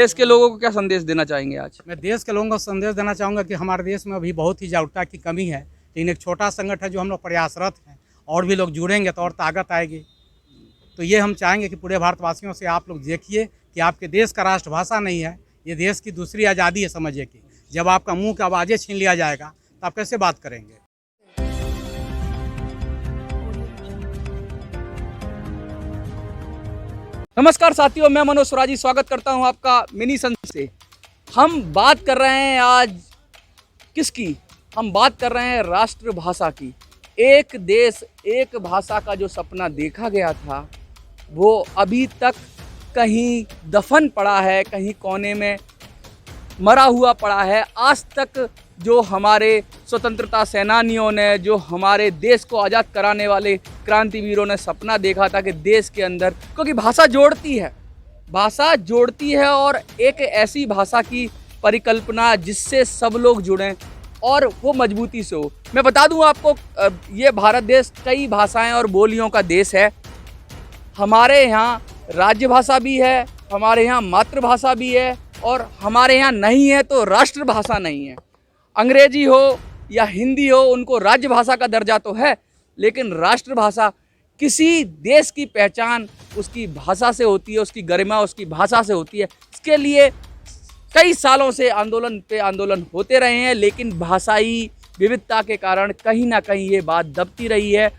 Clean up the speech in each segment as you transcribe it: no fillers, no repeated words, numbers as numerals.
देश के लोगों को क्या संदेश देना चाहेंगे आज? मैं देश के लोगों को संदेश देना चाहूँगा कि हमारे देश में अभी बहुत ही जागरूकता की कमी है, लेकिन एक छोटा संगठन है जो हम लोग प्रयासरत हैं और भी लोग जुड़ेंगे तो और ताकत आएगी। तो ये हम चाहेंगे कि पूरे भारतवासियों से आप लोग देखिए कि आपके देश का राष्ट्रभाषा नहीं है, ये देश की दूसरी आज़ादी है समझिए कि जब आपका मुँह की आवाज़ें छीन लिया जाएगा तो आप कैसे बात करेंगे। नमस्कार साथियों, मैं मनोज स्वराजी स्वागत करता हूं आपका मिनी सन से। हम बात कर रहे हैं आज किसकी? हम बात कर रहे हैं राष्ट्रभाषा की। एक देश एक भाषा का जो सपना देखा गया था वो अभी तक कहीं दफन पड़ा है, कहीं कोने में मरा हुआ पड़ा है। आज तक जो हमारे स्वतंत्रता सेनानियों ने, जो हमारे देश को आज़ाद कराने वाले क्रांतिवीरों ने सपना देखा था कि देश के अंदर, क्योंकि भाषा जोड़ती है और एक ऐसी भाषा की परिकल्पना जिससे सब लोग जुड़ें और वो मजबूती से हो। मैं बता दूं आपको, ये भारत देश कई भाषाएं और बोलियों का देश है। हमारे यहाँ राज्य भाषा भी है, हमारे यहाँ मातृभाषा भी है और हमारे यहाँ नहीं है तो राष्ट्रभाषा नहीं है। अंग्रेजी हो या हिंदी हो, उनको राजभाषा का दर्जा तो है, लेकिन राष्ट्रभाषा किसी देश की पहचान उसकी भाषा से होती है, उसकी गरिमा उसकी भाषा से होती है। इसके लिए कई सालों से आंदोलन पे आंदोलन होते रहे हैं, लेकिन भाषाई विविधता के कारण कहीं ना कहीं ये बात दबती रही है।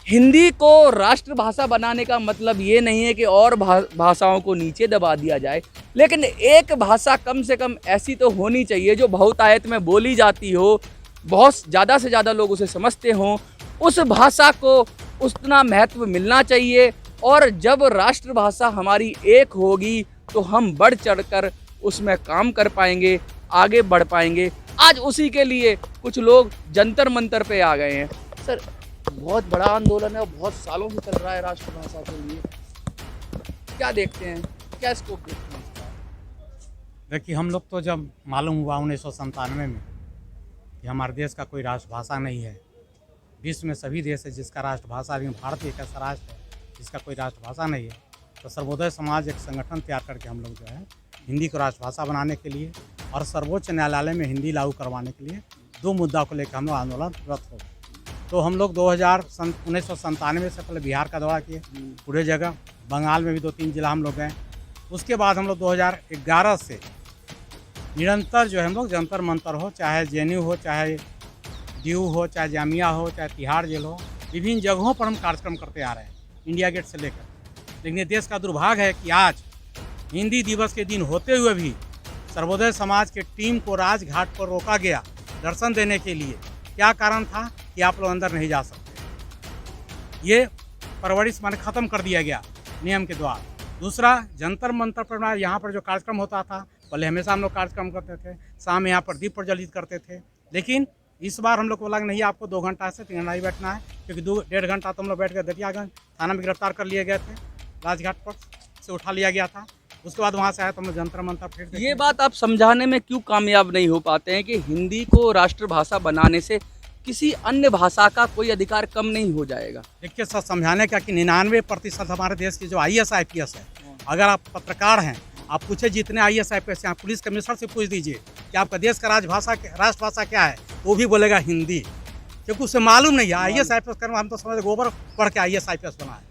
हिंदी को राष्ट्रभाषा बनाने का मतलब ये नहीं है कि और भाषाओं को नीचे दबा दिया जाए, लेकिन एक भाषा कम से कम ऐसी तो होनी चाहिए जो बहुतायत में बोली जाती हो, बहुत ज़्यादा से ज़्यादा लोग उसे समझते हों। उस भाषा को उतना महत्व मिलना चाहिए और जब राष्ट्रभाषा हमारी एक होगी तो हम बढ़ चढ़कर उसमें काम कर पाएंगे, आगे बढ़ पाएंगे। आज उसी के लिए कुछ लोग जंतर मंतर पे आ गए हैं। सर, बहुत बड़ा आंदोलन है और बहुत सालों से चल रहा है राष्ट्रभाषा के लिए, क्या देखते हैं, क्या स्कोप देखते हैं? देखिए, हम लोग तो जब मालूम हुआ 1997 में कि हमारे देश का कोई राष्ट्रभाषा नहीं है, विश्व में सभी देश है जिसका राष्ट्रभाषा, अभी भारत एक ऐसा राष्ट्र है जिसका कोई राष्ट्रभाषा नहीं है, तो सर्वोदय समाज एक संगठन तैयार करके हम लोग जो है हिंदी को राष्ट्रभाषा बनाने के लिए और सर्वोच्च न्यायालय में हिंदी लागू करवाने के लिए दो मुद्दा को लेकर हम लोग आंदोलनरत हो गए। तो हम लोग 1997 से पहले बिहार का दौरा किए, पूरे जगह, बंगाल में भी 2-3 जिला हम लोग गए। उसके बाद हम लोग 2011 से निरंतर जो है हम लोग जंतर मंतर हो, चाहे जेएनयू हो, चाहे डीयू हो, चाहे जामिया हो, चाहे तिहाड़ जेल हो, विभिन्न जगहों पर हम कार्यक्रम करते आ रहे हैं, इंडिया गेट से लेकर। लेकिन ये देश का दुर्भाग्य है कि आज हिंदी दिवस के दिन होते हुए भी सर्वोदय समाज के टीम को राजघाट पर रोका गया दर्शन देने के लिए। क्या कारण था कि आप लोग अंदर नहीं जा सकते, ये परवरिश माने ख़त्म कर दिया गया नियम के द्वारा। दूसरा, जंतर मंतर पर यहाँ पर जो कार्यक्रम होता था, पहले हमेशा हम लोग कार्यक्रम करते थे, शाम यहाँ पर दीप प्रज्वलित करते थे, लेकिन इस बार हम लोग को लगा नहीं, आपको 2 घंटा से 3 घंटा ही बैठना है, क्योंकि 2-1.5 घंटा तो हम लोग बैठ कर दरियागंज थाना में गिरफ्तार कर लिए गए थे, राजघाट पर से उठा लिया गया था। उसके बाद वहाँ से आया तो हम लोग जंतर मंतर फिर ये बात आप समझाने में क्यों कामयाब नहीं हो पाते हैं कि हिंदी को राष्ट्रभाषा बनाने से किसी अन्य भाषा का कोई अधिकार कम नहीं हो जाएगा? देखिए सर, समझाने का कि 99% हमारे देश की जो IAS IPS है, अगर आप पत्रकार हैं, आप पूछे जितने IAS IPS हैं, पुलिस कमिश्नर से पूछ दीजिए कि आपका देश का राष्ट्रभाषा क्या है, वो भी बोलेगा हिंदी, क्योंकि उसे मालूम नहीं है। IAS IPS करना, हम तो समझ गोबर पढ़ के IAS IPS बना है,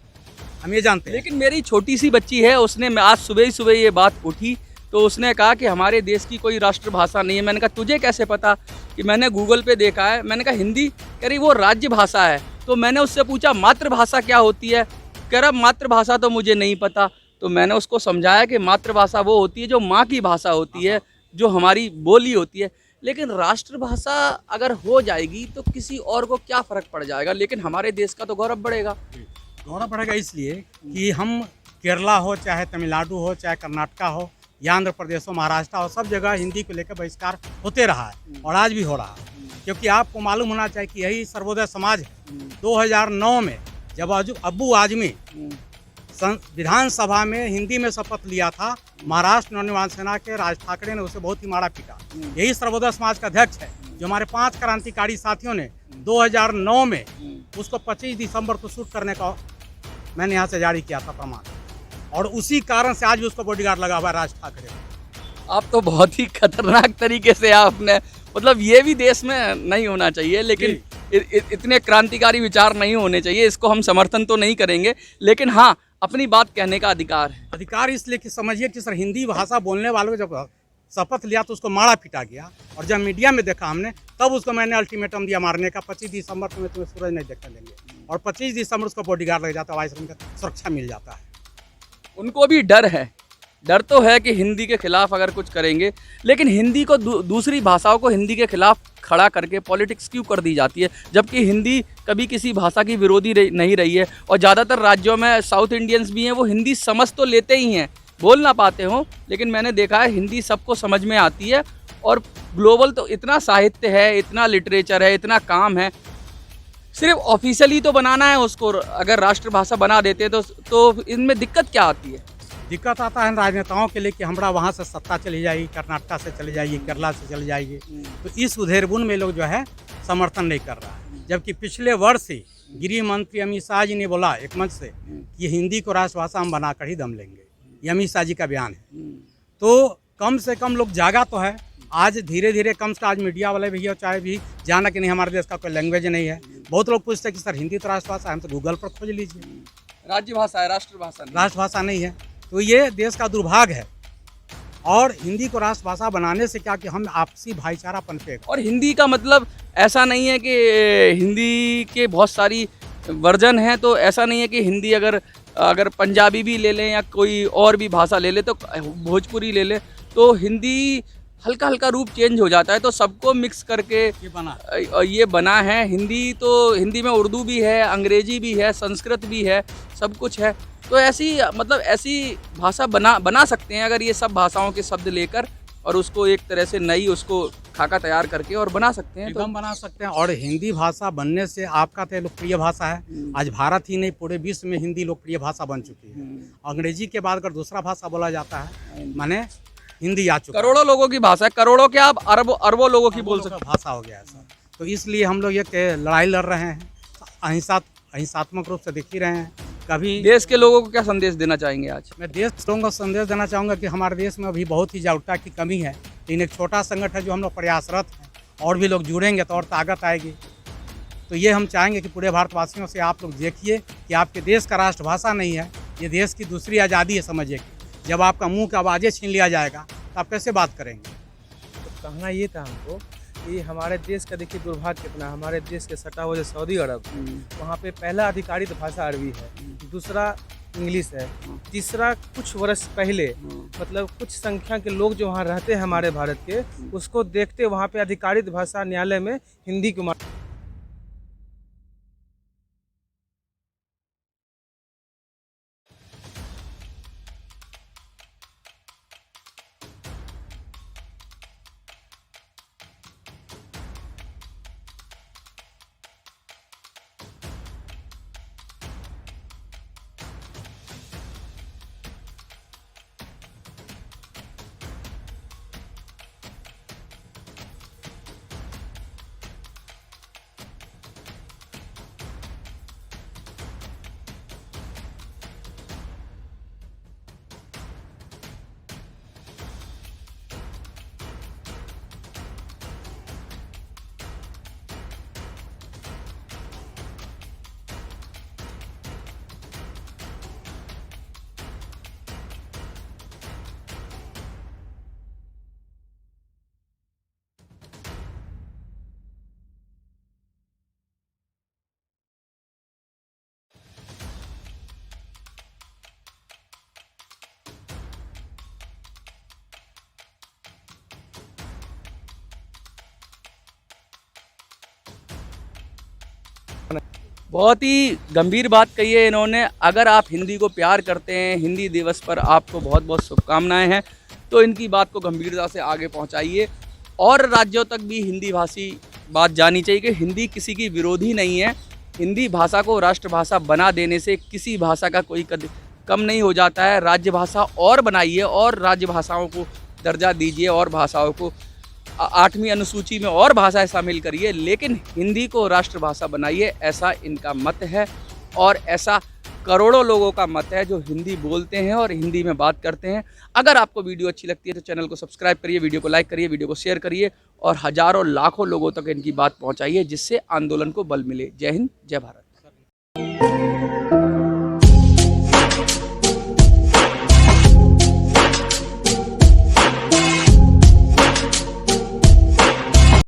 हम ये जानते हैं। लेकिन मेरी छोटी सी बच्ची है, उसने आज सुबह ही सुबह ये बात उठी तो उसने कहा कि हमारे देश की कोई राष्ट्रभाषा नहीं है। मैंने कहा तुझे कैसे पता? कि मैंने गूगल पे देखा है। मैंने कहा हिंदी? कह रही वो राज्य भाषा है। तो मैंने उससे पूछा मातृभाषा क्या होती है? कह रहा मातृभाषा तो मुझे नहीं पता। तो मैंने उसको समझाया कि मातृभाषा वो होती है जो माँ की भाषा होती है, जो हमारी बोली होती है। लेकिन राष्ट्रभाषा अगर हो जाएगी तो किसी और को क्या फ़र्क पड़ जाएगा, लेकिन हमारे देश का तो गौरव बढ़ेगा। गौरव बढ़ेगा इसलिए कि हम केरला हो, चाहे तमिलनाडु हो, चाहे कर्नाटका हो, या आंध्र प्रदेश हो, महाराष्ट्र हो, सब जगह हिंदी को लेकर बहिष्कार होते रहा है और आज भी हो रहा है। क्योंकि आपको मालूम होना चाहिए कि यही सर्वोदय समाज है। 2009 में जब अब्बू आजमी विधानसभा में हिंदी में शपथ लिया था, महाराष्ट्र नवनिर्माण सेना के राज ठाकरे ने उसे बहुत ही मारा पीटा। यही सर्वोदय समाज का अध्यक्ष है जो हमारे 5 क्रांतिकारी साथियों ने 2009 में उसको 25 दिसंबर को शूट करने का मैंने यहाँ से जारी किया था प्रमाण, और उसी कारण से आज भी उसको बॉडीगार्ड लगा हुआ है राज ठाकरे। आप तो बहुत ही खतरनाक तरीके से आपने, मतलब ये भी देश में नहीं होना चाहिए, लेकिन इतने क्रांतिकारी विचार नहीं होने चाहिए, इसको हम समर्थन तो नहीं करेंगे, लेकिन हाँ, अपनी बात कहने का अधिकार है। अधिकार इसलिए कि समझिए कि सर हिंदी भाषा बोलने वालों को जब शपथ लिया तो उसको मारा पीटा गया, और जब मीडिया में देखा हमने तब उसको मैंने अल्टीमेटम दिया मारने का, 25 दिसंबर को मैं तुम्हें सूरज नहीं देखने देंगे, और 25 दिसंबर उसको बॉडीगार्ड लग जाता है, वाइस का सुरक्षा मिल जाता है। उनको भी डर है, डर तो है कि हिंदी के खिलाफ अगर कुछ करेंगे, लेकिन हिंदी को दूसरी भाषाओं को हिंदी के खिलाफ खड़ा करके पॉलिटिक्स क्यों कर दी जाती है, जबकि हिंदी कभी किसी भाषा की विरोधी नहीं रही है। और ज़्यादातर राज्यों में साउथ इंडियंस भी हैं, वो हिंदी समझ तो लेते ही हैं, बोल ना पाते हों, लेकिन मैंने देखा है हिंदी सबको समझ में आती है। और ग्लोबल तो इतना साहित्य है, इतना लिटरेचर है, इतना काम है, सिर्फ ऑफिशियली तो बनाना है उसको। अगर राष्ट्रभाषा बना देते तो इनमें दिक्कत क्या आती है? दिक्कत आता है राजनेताओं के लिए कि हमारा वहाँ से सत्ता चली जाएगी, कर्नाटक से चली जाएगी, केरला से चली जाएगी, तो इस उधेड़बुन में लोग जो है समर्थन नहीं कर रहा है। जबकि पिछले वर्ष ही गृह मंत्री अमित शाह जी ने बोला एक मंच से कि हिंदी को राष्ट्रभाषा हम बनाकर ही दम लेंगे, ये अमित शाह जी का बयान है। तो कम से कम लोग जागा तो है, आज धीरे धीरे कम से आज मीडिया वाले भी और चाहे भी जाना कि नहीं हमारे देश का कोई लैंग्वेज नहीं है। बहुत लोग पूछते हैं कि सर हिंदी तो राष्ट्रभाषा है, हम तो गूगल पर खोज लीजिए, राज्यभाषा है, राष्ट्रभाषा नहीं है। तो ये देश का दुर्भाग्य है, और हिंदी को राष्ट्रभाषा बनाने से क्या कि हम आपसी भाईचारा पनपेगा। और हिंदी का मतलब ऐसा नहीं है कि हिंदी के बहुत सारी वर्जन हैं, तो ऐसा नहीं है कि हिंदी अगर पंजाबी भी ले लें या कोई और भी भाषा ले ले, तो भोजपुरी ले ले, तो हिंदी हल्का हल्का रूप चेंज हो जाता है। तो सबको मिक्स करके ये बना है हिंदी। तो हिंदी में उर्दू भी है, अंग्रेजी भी है, संस्कृत भी है, सब कुछ है। तो ऐसी भाषा बना सकते हैं अगर ये सब भाषाओं के शब्द लेकर, और उसको एक तरह से नई उसको खाका तैयार करके और बना सकते हैं, तो बना सकते हैं। और हिंदी भाषा बनने से आपका तो लोकप्रिय भाषा है, आज भारत ही नहीं पूरे विश्व में हिंदी लोकप्रिय भाषा बन चुकी है। अंग्रेजी के बाद अगर दूसरा भाषा बोला जाता है माने हिंदी आ चुका, करोड़ों लोगों की भाषा है, करोड़ों क्या आप अरबों लोगों की बोल सकते भाषा हो गया है सर। तो इसलिए हम लोग ये लड़ाई लड़ रहे हैं, अहिंसात्मक रूप से दिख ही रहे हैं। कभी देश के लोगों को क्या संदेश देना चाहेंगे आज? मैं देश के लोगों को संदेश देना चाहूँगा कि हमारे देश में अभी बहुत ही जागरूकता की कमी है, लेकिन एक छोटा संगठन है जो हम लोग प्रयासरत हैं, और भी लोग जुड़ेंगे तो और ताकत आएगी। तो ये हम चाहेंगे कि पूरे भारतवासियों से आप लोग देखिए कि आपके देश का राष्ट्रभाषा नहीं है, ये देश की दूसरी आज़ादी है। समझिए जब आपका मुंह का आवाज़ें छीन लिया जाएगा तो आप कैसे बात करेंगे? तो कहना ये था हमको कि हमारे देश का देखिए दुर्भाग्य कितना, हमारे देश के सटा हुआ जो सऊदी अरब, वहाँ पे पहला अधिकारित भाषा अरबी है, दूसरा इंग्लिश है, तीसरा कुछ वर्ष पहले मतलब कुछ संख्या के लोग जो वहाँ रहते हैं हमारे भारत के, उसको देखते वहाँ पे अधिकारित भाषा न्यायालय में हिंदी को बहुत ही गंभीर बात कही है इन्होंने। अगर आप हिंदी को प्यार करते हैं, हिंदी दिवस पर आपको बहुत बहुत शुभकामनाएं हैं, तो इनकी बात को गंभीरता से आगे पहुंचाइए, और राज्यों तक भी हिंदी भाषी बात जानी चाहिए कि हिंदी किसी की विरोधी नहीं है। हिंदी भाषा को राष्ट्रभाषा बना देने से किसी भाषा का कोई कम नहीं हो जाता है। राज्य भाषा और बनाइए, और राज्य भाषाओं को दर्जा दीजिए, और भाषाओं को 8वीं अनुसूची में और भाषाएं शामिल करिए, लेकिन हिंदी को राष्ट्रभाषा बनाइए, ऐसा इनका मत है, और ऐसा करोड़ों लोगों का मत है जो हिंदी बोलते हैं और हिंदी में बात करते हैं। अगर आपको वीडियो अच्छी लगती है तो चैनल को सब्सक्राइब करिए, वीडियो को लाइक करिए, वीडियो को शेयर करिए और हज़ारों लाखों लोगों तक इनकी बात पहुंचाइए, जिससे आंदोलन को बल मिले। जय हिंद, जय भारत।